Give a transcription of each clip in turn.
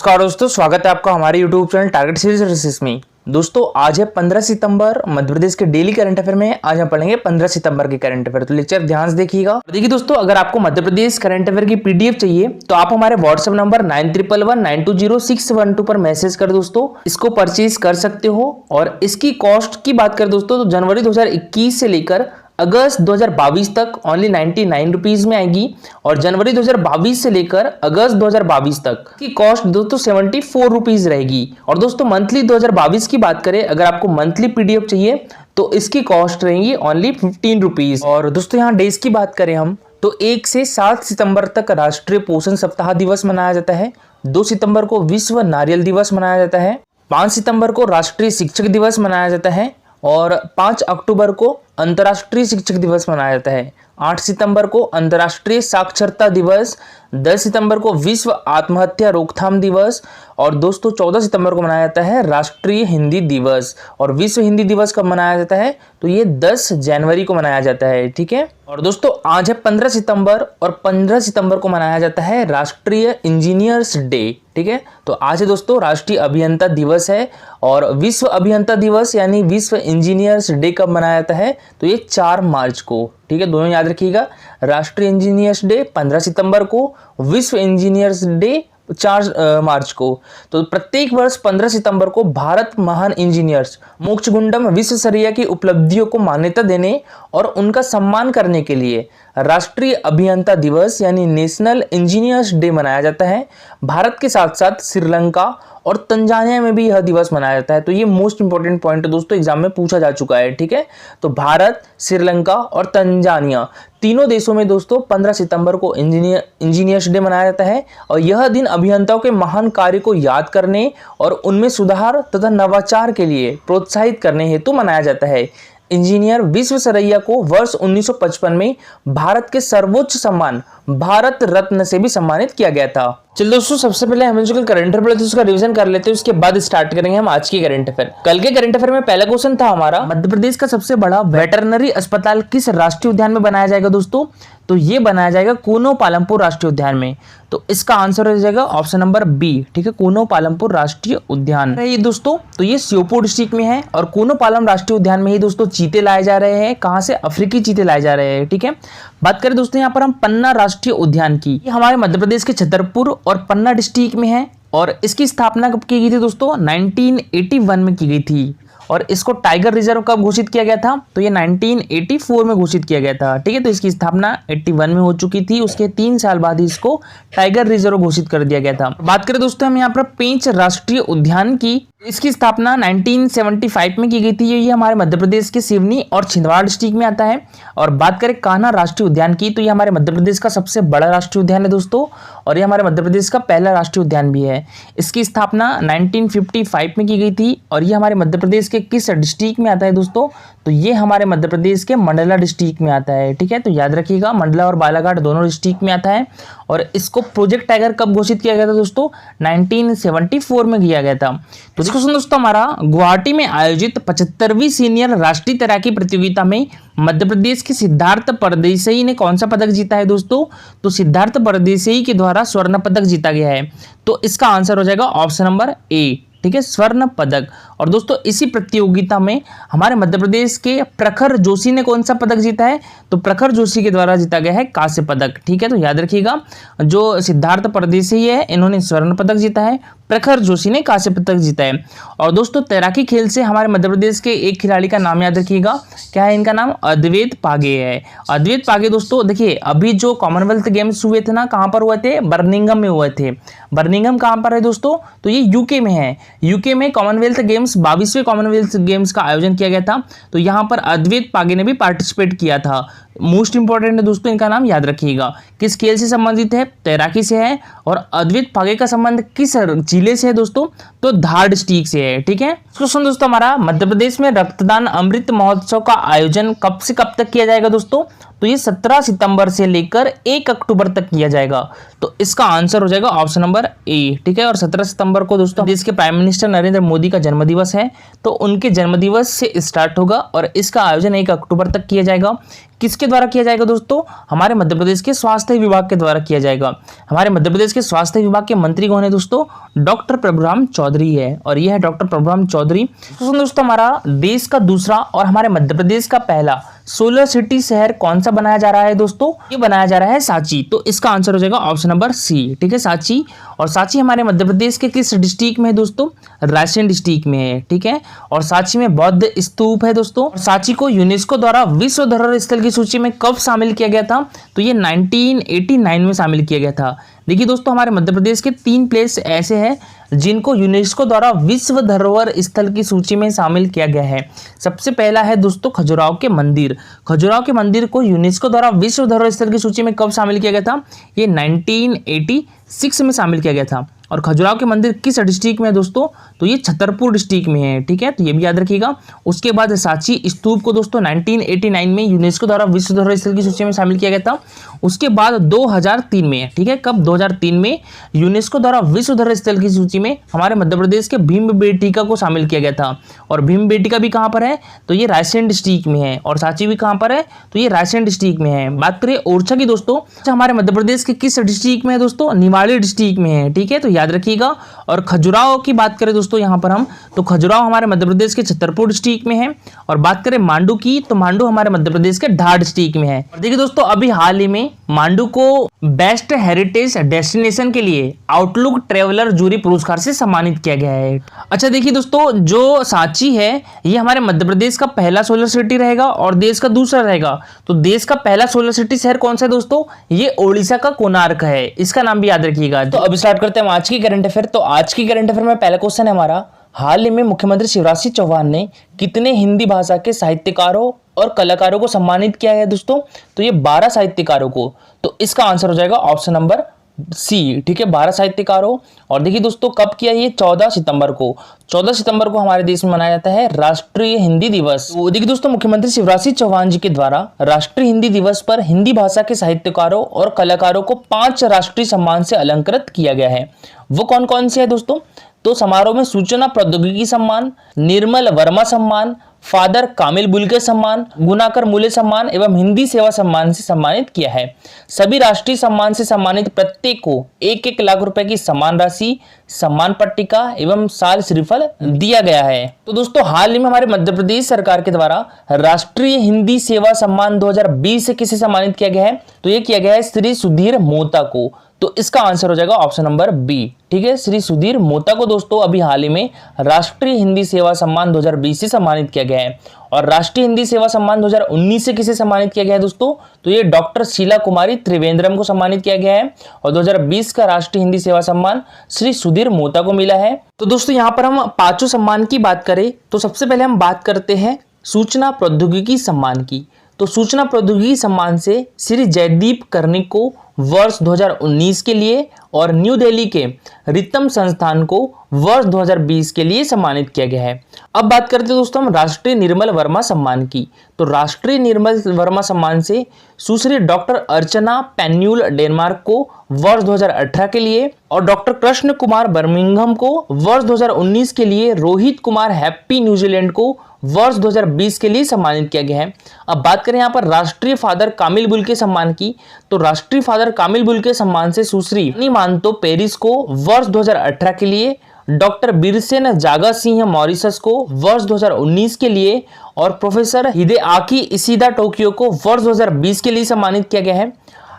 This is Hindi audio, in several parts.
नमस्कार दोस्तों, स्वागत है आपका हमारे YouTube channel target series research में। दोस्तों आज है 15 सितंबर, मध्य प्रदेश के डेली करंट अफेयर में आज हम पढ़ेंगे 15 सितंबर के करंट अफेयर। तो लेक्चर ध्यान से देखिएगा। देखिए दोस्तों, अगर आपको मध्य प्रदेश करंट अफेयर की पीडीएफ चाहिए तो आप हमारे व्हाट्सएप नंबर 9111920612 पर मैसेज कर दोस्तों इसको परचेज कर सकते हो। और इसकी कॉस्ट की बात करें दोस्तों तो जनवरी 2021 से लेकर अगस्त 2022 तक ओनली 99 रुपीज में आएगी और जनवरी 2022 से लेकर अगस्त 2022 तक की कॉस्ट दोस्तों 74 रुपीज रहेगी। और दोस्तों मंथली 2022 की बात करें, अगर आपको मंथली पीडीएफ चाहिए तो इसकी कॉस्ट रहेगी ओनली 15 रुपीज। और दोस्तों यहाँ डेज की बात करें हम तो 1 से 7 सितंबर तक राष्ट्रीय पोषण सप्ताह दिवस मनाया जाता है। 2 सितंबर को विश्व नारियल दिवस मनाया जाता है। 5 सितंबर को राष्ट्रीय शिक्षक दिवस मनाया जाता है और 5 अक्टूबर को अंतर्राष्ट्रीय शिक्षक दिवस मनाया जाता है। 8 सितंबर को अंतर्राष्ट्रीय साक्षरता दिवस। 10 सितंबर को विश्व आत्महत्या रोकथाम दिवस। और दोस्तों 14 सितंबर को मनाया जाता है राष्ट्रीय हिंदी दिवस। और विश्व हिंदी दिवस कब मनाया जाता है तो ये 10 जनवरी को मनाया जाता है। ठीक है। और दोस्तों आज है 15 सितंबर और 15 सितंबर को मनाया जाता है राष्ट्रीय इंजीनियर्स डे। ठीक है। तो आज है दोस्तों राष्ट्रीय अभियंता दिवस है और विश्व अभियंता दिवस यानी विश्व इंजीनियर्स डे कब मनाया जाता है तो ये 4 मार्च को। ठीक है, दोनों याद रखिएगा। राष्ट्रीय इंजीनियर्स डे 15 सितंबर को, विश्व इंजीनियर्स डे 4 मार्च को। तो प्रत्येक वर्ष 15 सितंबर को भारत महान इंजीनियर्स मोक्षगुंडम विश्वेश्वरैया की उपलब्धियों को मान्यता देने और उनका सम्मान करने के लिए राष्ट्रीय अभियंता दिवस यानी नेशनल इंजीनियर्स डे मनाया जाता है। भारत के साथ साथ श्रीलंका और तंजानिया में भी यह दिवस मनाया जाता है। तो ये मोस्ट इंपॉर्टेंट पॉइंट है दोस्तों, एग्जाम में पूछा जा चुका है। ठीक है। तो भारत, श्रीलंका और तंजानिया तीनों देशों में दोस्तों 15 सितंबर को इंजीनियर्स डे मनाया जाता है और यह दिन अभियंताओं के महान कार्य को याद करने और उनमें सुधार तथा नवाचार के लिए प्रोत्साहित करने हेतु मनाया जाता है। इंजीनियर विश्वेश्वरैया को वर्ष 1955 में भारत के सर्वोच्च सम्मान भारत रत्न से भी सम्मानित किया गया था। चलो दोस्तों, सबसे पहले हम जो करंट अफेयर उसका रिवीजन कर लेते हैं, उसके बाद स्टार्ट करेंगे हम आज की करंट अफेयर। कल के करंट अफेयर में पहला क्वेश्चन था हमारा, मध्य प्रदेश का सबसे बड़ा वेटरनरी अस्पताल किस राष्ट्रीय उद्यान में बनाया जाएगा दोस्तों? तो ये बनाया जाएगा कूनो पालमपुर राष्ट्रीय उद्यान में। तो इसका आंसर हो जाएगा ऑप्शन नंबर बी। ठीक है, कूनो पालमपुर राष्ट्रीय उद्यान है ये दोस्तों। तो ये श्योपुर डिस्ट्रिक्ट में है और कूनो पालम राष्ट्रीय उद्यान में ही दोस्तों चीते लाए जा रहे हैं। कहाँ से? अफ्रीकी चीते लाए जा रहे हैं। ठीक है। बात करें दोस्तों यहाँ पर हम पन्ना राष्ट्रीय उद्यान की, ये हमारे मध्य प्रदेश के छतरपुर और पन्ना डिस्ट्रिक्ट में है और इसकी स्थापना कब की गई थी दोस्तों? 1981 में की गई थी। और इसको टाइगर रिजर्व कब घोषित किया गया था? तो ये 1984 में घोषित किया गया था। ठीक है। तो इसकी स्थापना 81 में हो चुकी थी, उसके 3 साल बाद ही इसको टाइगर रिजर्व घोषित कर दिया गया था। बात करें दोस्तों हम यहाँ पर पेंच राष्ट्रीय उद्यान की, इसकी स्थापना 1975 में की गई थी। ये हमारे मध्य प्रदेश के सिवनी और छिंदवाड़ा डिस्ट्रिक्ट में आता है। और बात करें कान्हा राष्ट्रीय उद्यान की, तो ये हमारे मध्य प्रदेश का सबसे बड़ा राष्ट्रीय उद्यान है दोस्तों और ये हमारे मध्य प्रदेश का पहला राष्ट्रीय उद्यान भी है। इसकी स्थापना 1955 में की गई थी और ये हमारे मध्य प्रदेश के किस डिस्ट्रिक्ट में आता है दोस्तों? तो ये हमारे मध्य प्रदेश के मंडला डिस्ट्रिक्ट में आता है। ठीक है। तो याद रखिएगा, मंडला और बालाघाट दोनों डिस्ट्रिक्ट में आता है। और इसको प्रोजेक्ट टाइगर कब घोषित किया गया था दोस्तों? 1974 में किया गया था। तो क्वेश्चन दोस्तों हमारा, गुवाहाटी में आयोजित 75वीं सीनियर राष्ट्रीय तैराकी प्रतियोगिता में मध्य प्रदेश के सिद्धार्थ परदेसाई ने कौन सा पदक जीता है दोस्तों? तो सिद्धार्थ परदेसाई के द्वारा स्वर्ण पदक जीता गया है। तो इसका आंसर हो जाएगा ऑप्शन नंबर ए। ठीक है, स्वर्ण पदक। और दोस्तों इसी प्रतियोगिता में हमारे मध्य प्रदेश के प्रखर जोशी ने कौन सा पदक जीता है? तो प्रखर जोशी के द्वारा जीता गया है कांस्य पदक। ठीक है। तो याद रखिएगा, जो सिद्धार्थ परदेसाई है इन्होंने स्वर्ण पदक जीता है, प्रखर जोशी ने कांस्य पदक जीता है। और दोस्तों तैराकी खेल से हमारे मध्य प्रदेश के एक खिलाड़ी का नाम याद रखिएगा, क्या है इनका नाम? अद्वैत पागे है। अद्वैत पागे दोस्तों देखिए, अभी जो कॉमनवेल्थ गेम्स हुए थे ना, कहाँ पर हुए थे? बर्मिंघम में हुए थे। बर्मिंघम कहाँ पर है दोस्तों? तो ये यूके में है। यूके में कॉमनवेल्थ गेम्स 22वें कॉमनवेल्थ गेम्स का आयोजन किया गया था। तो यहाँ पर अद्वैत पागे ने भी पार्टिसिपेट किया था। मोस्ट इंपॉर्टेंट है दोस्तों, इनका नाम याद रखिएगा। किस खेल से संबंधित है? तैराकी से है। और अद्वैत पागे का संबंध किस जिले से है दोस्तों? तो धार डिस्ट्रिक्ट से है। ठीक है। क्वेश्चन दोस्तों हमारा, मध्य प्रदेश में रक्तदान अमृत महोत्सव का आयोजन कब से कब तक किया जाएगा दोस्तों? तो ये 17 सितंबर से लेकर 1 अक्टूबर तक किया जाएगा। तो इसका आंसर हो जाएगा ऑप्शन नंबर ए। ठीक है। और 17 सितंबर को दोस्तों देश के प्राइम मिनिस्टर नरेंद्र मोदी का जन्मदिवस है, तो उनके जन्मदिवस से स्टार्ट होगा और इसका आयोजन 1 अक्टूबर तक किया जाएगा। किसके किसके द्वारा किया जाएगा दोस्तों? हमारे मध्य प्रदेश के स्वास्थ्य विभाग के द्वारा किया जाएगा। हमारे मध्य प्रदेश के स्वास्थ्य विभाग के मंत्री कौन है दोस्तों? डॉक्टर प्रभुराम चौधरी है, और यह है डॉक्टर प्रभुराम चौधरी। तो दोस्तों हमारा देश का दूसरा और हमारे मध्य प्रदेश का पहला सोलर सिटी शहर कौन सा बनाया जा रहा है दोस्तों? ये बनाया जा रहा है सांची। तो इसका आंसर हो जाएगा ऑप्शन नंबर सी, ठीक है, सांची। और सांची हमारे मध्य प्रदेश के किस डिस्ट्रिक्ट में है दोस्तों? रायसेन डिस्ट्रिक्ट में है, ठीक है। और सांची में बौद्ध स्तूप है दोस्तों। सांची को यूनेस्को द्वारा विश्व धरोहर स्थल की सूची में कब शामिल किया गया था? तो ये 1989 में शामिल किया गया था। देखिए दोस्तों हमारे मध्य प्रदेश के 3 प्लेस ऐसे हैं जिनको यूनेस्को द्वारा विश्व धरोहर स्थल की सूची में शामिल किया गया है। सबसे पहला है दोस्तों खजुराहो के मंदिर। खजुराहो के मंदिर को यूनेस्को द्वारा विश्व धरोहर स्थल की सूची में कब शामिल किया गया था? ये 1986 में शामिल किया गया था। और खजुराहो के मंदिर किस डिस्ट्रिक्ट में है दोस्तों? तो ये छतरपुर डिस्ट्रिक्ट में है, ठीक है, तो ये भी याद रखिएगा। उसके बाद सांची स्तूप को दोस्तों 1989 में यूनेस्को द्वारा विश्व धरोहर स्थल की सूची में शामिल किया गया था। उसके बाद 2003 में, ठीक है, कब? 2003 में यूनेस्को द्वारा विश्व धरोहर स्थल की सूची में हमारे मध्य प्रदेश के भीमबेटका को शामिल किया गया था। और भीमबेटका भी कहाँ पर है? तो ये रायसेन डिस्ट्रिक्ट में है। और सांची भी कहाँ पर है? तो ये रायसेन डिस्ट्रिक्ट में है। बात करें ओरछा की दोस्तों, हमारे मध्य प्रदेश के किस डिस्ट्रिक्ट में है दोस्तों? निवाड़ी डिस्ट्रिक्ट में है, ठीक है, तो याद रखिएगा। और खजुराहो की बात करें दोस्तों यहाँ पर हम, तो खजुराहो हमारे मध्य प्रदेश के छतरपुर डिस्ट्रिक्ट में है। और बात करें मांडू की, तो मांडू हमारे मध्य प्रदेश के धार डिस्ट्रिक्ट में है। और देखिए दोस्तों अभी हाल ही में मांडू को बेस्ट हेरिटेज डेस्टिनेशन के लिए आउटलुक ट्रेवलर जूरी पुरस्कार से सम्मानित किया गया है। अच्छा देखिए दोस्तों जो सांची है ये हमारे मध्य प्रदेश का पहला सोलर सिटी रहेगा और देश का दूसरा रहेगा। तो देश का पहला सोलर सिटी शहर कौन सा है दोस्तों? ये ओडिशा का कोणार्क है, इसका नाम भी याद रखिएगा। तो अब स्टार्ट करते हैं आज की करंट अफेयर। तो आज की करंट अफेयर में पहला क्वेश्चन है हमारा, हाल ही में मुख्यमंत्री शिवराज सिंह चौहान ने कितने हिंदी भाषा के साहित्यकारों और कलाकारों को सम्मानित किया है दोस्तों? तो ये 12 साहित्यकारों को। तो इसका आंसर हो जाएगा ऑप्शन नंबर सी, ठीक है, 12 साहित्यकारों। और देखिए दोस्तों कब किया? ये 14 सितंबर को। 14 सितंबर को हमारे देश में मनाया जाता है राष्ट्रीय हिंदी दिवस। तो देखिए दोस्तों मुख्यमंत्री शिवराज सिंह चौहान जी के द्वारा राष्ट्रीय हिंदी दिवस पर हिंदी भाषा के साहित्यकारों और कलाकारों को 5 राष्ट्रीय सम्मान से अलंकृत किया गया है। वो कौन कौन से है दोस्तों? तो समारोह में सूचना प्रौद्योगिकी सम्मान, निर्मल वर्मा सम्मान, फादर कामिल बुल्के सम्मान, गुनाकर मूल्य सम्मान एवं हिंदी सेवा सम्मान से सम्मानित किया है। सभी राष्ट्रीय सम्मान से सम्मानित प्रत्येक को 1-1 लाख रुपए की सम्मान राशि, सम्मान पट्टिका एवं साल श्रीफल दिया गया है। तो दोस्तों हाल ही में हमारे मध्य प्रदेश सरकार के द्वारा राष्ट्रीय हिंदी सेवा सम्मान 2020 से किसे सम्मानित किया गया है? तो ये किया गया है श्री सुधीर मोता को। तो इसका आंसर हो जाएगा ऑप्शन नंबर बी, ठीक है, श्री सुधीर मोता को दोस्तों अभी हाल ही में राष्ट्रीय हिंदी सेवा सम्मान 2020 से सम्मानित किया गया है। और राष्ट्रीय हिंदी सेवा सम्मान 2019 से किसे सम्मानित किया गया है दोस्तों? तो ये डॉक्टर शीला कुमारी त्रिवेंद्रम को सम्मानित किया गया है। और 2020 का राष्ट्रीय हिंदी सेवा सम्मान श्री सुधीर मोता को मिला है। तो दोस्तों यहाँ पर हम 5 सम्मान की बात करें तो सबसे पहले हम बात करते हैं सूचना प्रौद्योगिकी सम्मान की। तो सूचना प्रौद्योगिकी सम्मान से श्री जयदीप कर्णिक को वर्ष 2019 के लिए और न्यू दिल्ली के रितम संस्थान को वर्ष 2020 के लिए सम्मानित किया गया है। अब बात करते हैं दोस्तों हम राष्ट्रीय निर्मल वर्मा सम्मान की। तो राष्ट्रीय निर्मल वर्मा सम्मान से सुश्री डॉक्टर अर्चना पेन्यूल डेनमार्क को वर्ष 2018 के लिए और डॉक्टर कृष्ण कुमार बर्मिंघम को वर्ष 2019 के लिए, रोहित कुमार हैप्पी न्यूजीलैंड को वर्ष 2020 के लिए सम्मानित किया गया है। अब बात करें यहाँ पर राष्ट्रीय फादर कामिल बुल्के सम्मान की। तो राष्ट्रीय फादर कामिल बुल्के सम्मान से सुश्री मानतो पेरिस को वर्ष 2018 के लिए, डॉक्टर बिरसेन जागा सिंह मॉरिशस को वर्ष 2019 के लिए और प्रोफेसर हिदेआकी इशिदा टोक्यो को वर्ष 2020 के लिए सम्मानित किया गया है।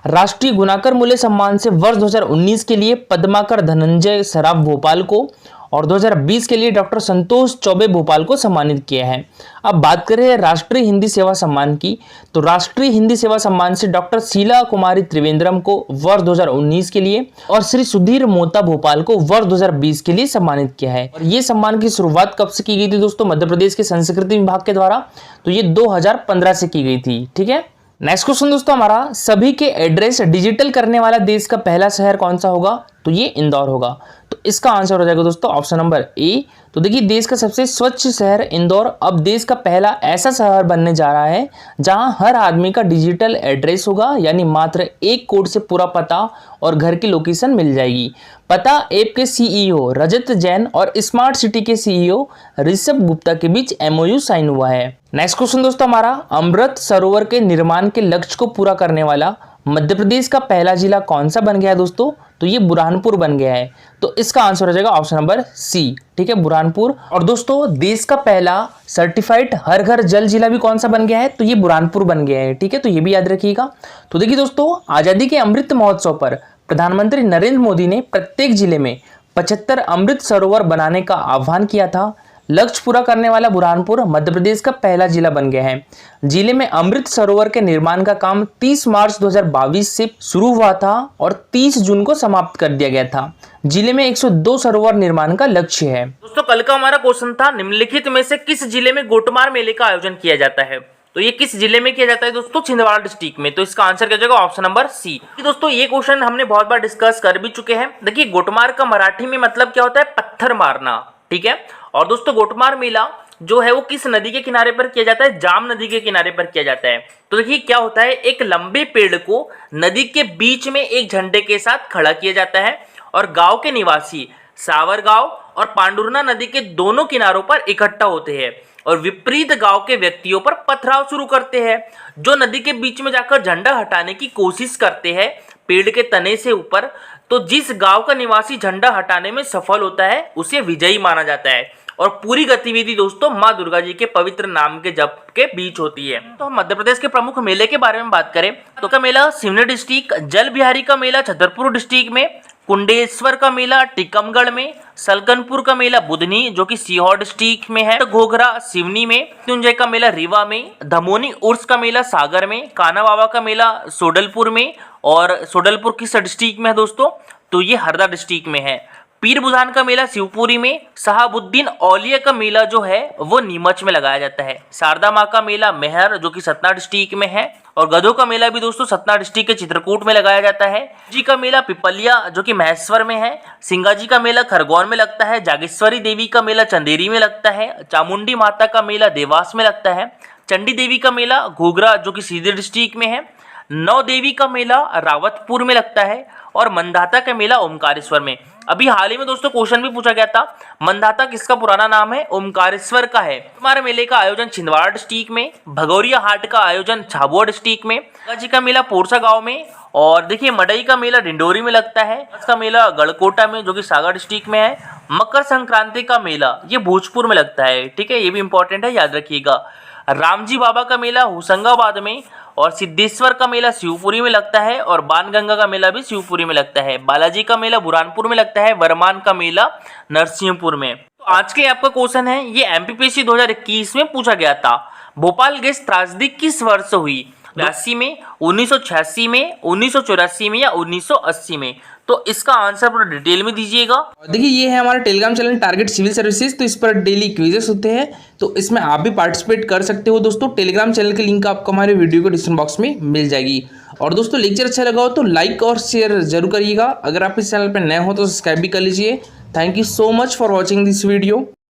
राष्ट्रीय गुनाकर मूल्य सम्मान से वर्ष 2019 के लिए पद्माकर धनंजय सराफ भोपाल को और 2020 के लिए डॉक्टर संतोष चौबे भोपाल को सम्मानित किया है। अब बात करें राष्ट्रीय हिंदी सेवा सम्मान की। तो राष्ट्रीय हिंदी सेवा सम्मान से डॉक्टर शीला कुमारी त्रिवेंद्रम को वर्ष 2019 के लिए और श्री सुधीर मोता भोपाल को वर्ष 2020 के लिए सम्मानित किया है। और ये सम्मान की शुरुआत कब से की गई थी दोस्तों? मध्य प्रदेश के संस्कृति विभाग के द्वारा। तो ये 2015 से की गई थी, ठीक है। नेक्स्ट क्वेश्चन दोस्तों हमारा, सभी के एड्रेस डिजिटल करने वाला देश का पहला शहर कौन सा होगा? तो ये इंदौर होगा। तो इसका आंसर हो जाएगा दोस्तों ऑप्शन नंबर ए। तो देखिए, देश का सबसे स्वच्छ शहर इंदौर अब देश का पहला ऐसा शहर बनने जा रहा है जहां हर आदमी का डिजिटल एड्रेस होगा, यानी मात्र एक कोड से पूरा पता और घर की लोकेशन मिल जाएगी। पता ऐप के सीईओ रजत जैन और स्मार्ट सिटी के सीईओ ऋषभ गुप्ता के बीच एमओयू साइन हुआ है। नेक्स्ट क्वेश्चन दोस्तों हमारा, अमृत सरोवर के निर्माण के लक्ष्य को पूरा करने वाला मध्य प्रदेश का पहला जिला कौन सा बन गया है दोस्तों? तो ये बुरहानपुर बन गया है। तो इसका आंसर हो जाएगा ऑप्शन नंबर सी, ठीक है, बुरहानपुर। और दोस्तों, देश का पहला सर्टिफाइड हर घर जल जिला भी कौन सा बन गया है? तो ये बुरहानपुर बन गया है, ठीक है, तो ये भी याद रखिएगा। तो देखिए दोस्तों, आजादी के अमृत महोत्सव पर प्रधानमंत्री नरेंद्र मोदी ने प्रत्येक जिले में 75 अमृत सरोवर बनाने का आह्वान किया था। लक्ष्य पूरा करने वाला बुरहानपुर मध्य प्रदेश का पहला जिला बन गया है। जिले में अमृत सरोवर के निर्माण का काम 30 मार्च 2022 से शुरू हुआ था और 30 जून को समाप्त कर दिया गया था। जिले में 102 सरोवर निर्माण का लक्ष्य है। दोस्तों, कल का हमारा क्वेश्चन था, निम्नलिखित में से किस जिले में गोटमार मेले का आयोजन किया जाता है? तो ये किस जिले में किया जाता है दोस्तों? छिंदवाड़ा डिस्ट्रिक्ट में। तो इसका आंसर क्या हो जाएगा? Option number C. दोस्तों, ये क्वेश्चन हमने बहुत बार डिस्कस कर भी चुके हैं। देखिए, गोटमार का मराठी में मतलब क्या होता है? पत्थर मारना, ठीक है। और दोस्तों, गोटमार मेला जो है वो किस नदी के किनारे पर किया जाता है? जाम नदी के किनारे पर किया जाता है। तो देखिए क्या होता है, एक लंबे पेड़ को नदी के बीच में एक झंडे के साथ खड़ा किया जाता है और गांव के निवासी सावर गांव और पांडुरना नदी के दोनों किनारों पर इकट्ठा होते हैं और विपरीत गांव के व्यक्तियों पर पथराव शुरू करते हैं, जो नदी के बीच में जाकर झंडा हटाने की कोशिश करते हैं पेड़ के तने से ऊपर। तो जिस गांव का निवासी झंडा हटाने में सफल होता है उसे विजयी माना जाता है। और पूरी गतिविधि दोस्तों माँ दुर्गा जी के पवित्र नाम के जप के बीच होती है। तो हम मध्य प्रदेश के प्रमुख मेले के बारे में बात करें तो का मेला सिवनी डिस्ट्रिक्ट, जल बिहारी का मेला छतरपुर डिस्ट्रिक्ट में, कुंडेश्वर का मेला टीकमगढ़ में, सलकनपुर का मेला बुधनी जो कि सीहोर डिस्ट्रिक्ट में है, घोघरा सिवनी में, मृत्युंजय का मेला रीवा में, धमोनी उर्स का मेला सागर में, कान्हा बाबा का मेला सोडलपुर में, और सोडलपुर किस डिस्ट्रिक्ट में है दोस्तों? तो ये हरदा डिस्ट्रिक्ट में है। पीर बुधान का मेला शिवपुरी में, शहाबुद्दीन औलिया का मेला जो है वो नीमच में लगाया जाता है, शारदा माँ का मेला मेहर जो कि सतना डिस्ट्रिक्ट में है, और गधों का मेला भी दोस्तों सतना डिस्ट्रिक्ट के चित्रकूट में लगाया जाता है। जी का मेला पिपलिया जो कि महेश्वर में है, सिंगा जी का मेला खरगोन में लगता है, जागेश्वरी देवी का मेला चंदेरी में लगता है, चामुंडी माता का मेला देवास में लगता है, चंडी देवी का मेला घूघरा जो कि सीधी डिस्ट्रिक्ट में है, नौ देवी का मेला रावतपुर में लगता है, और मंदाता का मेला ओमकारेश्वर में। अभी हाल ही में दोस्तों क्वेश्चन भी पूछा गया था, मंदाता किसका पुराना नाम है? ओमकारेश्वर का है। हमारे मेले का आयोजन छिंदवाड़ा डिस्ट्रिक्ट में, भगौरिया हाट का आयोजन झाबुआ डिस्ट्रिक्ट में, गंगा जी का मेला पोरसा गांव में, और देखिए मडई का मेला डिंडोरी में लगता है, इसका मेला गढ़कोटा में जो कि सागर डिस्ट्रिक्ट में है, मकर संक्रांति का मेला ये भोजपुर में लगता है, ठीक है, ये भी इंपॉर्टेंट है, याद रखिएगा। रामजी बाबा का मेला होशंगाबाद में, और सिद्धेश्वर का मेला शिवपुरी में लगता है, और बाणगंगा का मेला भी शिवपुरी में लगता है, बालाजी का मेला बुरहानपुर में लगता है, वरमान का मेला नरसिंहपुर में। तो आज के आपका क्वेश्चन है, ये एमपीपीएससी 2021 में पूछा गया था, भोपाल गैस त्रासदी किस वर्ष हुई? 82 में, 1986 में, 1984 में या 1980 में? तो इसका आंसर पूरा डिटेल में दीजिएगा। देखिए, ये है हमारा telegram channel target civil services, तो इस पर डेली क्विजेस होते हैं, तो इसमें आप भी पार्टिसिपेट कर सकते हो दोस्तों। टेलीग्राम चैनल की लिंक आपको हमारे वीडियो के डिस्क्रिप्शन बॉक्स में मिल जाएगी। और दोस्तों लेक्चर अच्छा लगा हो तो लाइक और शेयर जरूर करिएगा। अगर आप इस चैनल पर नए हो तो सब्सक्राइब भी कर लीजिए। Thank you so much for watching this video.